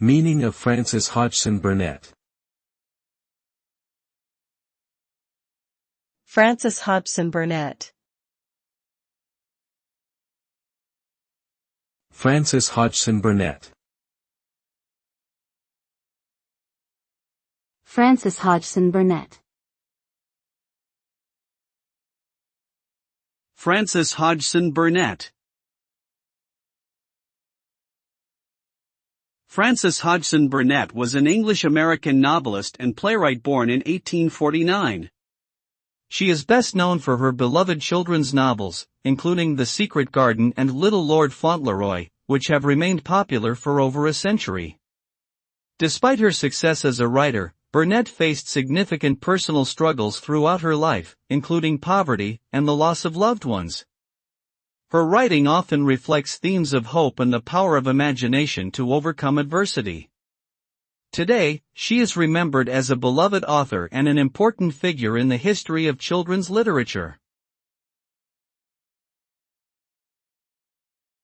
Meaning of Frances Hodgson Burnett. Frances Hodgson Burnett. Frances Hodgson Burnett. Frances Hodgson Burnett. Frances Hodgson Burnett. Frances Hodgson Burnett was an English-American novelist and playwright born in 1849. She is best known for her beloved children's novels, including The Secret Garden and Little Lord Fauntleroy, which have remained popular for over a century. Despite her success as a writer, Burnett faced significant personal struggles throughout her life, including poverty and the loss of loved ones. Her writing often reflects themes of hope and the power of imagination to overcome adversity. Today, she is remembered as a beloved author and an important figure in the history of children's literature.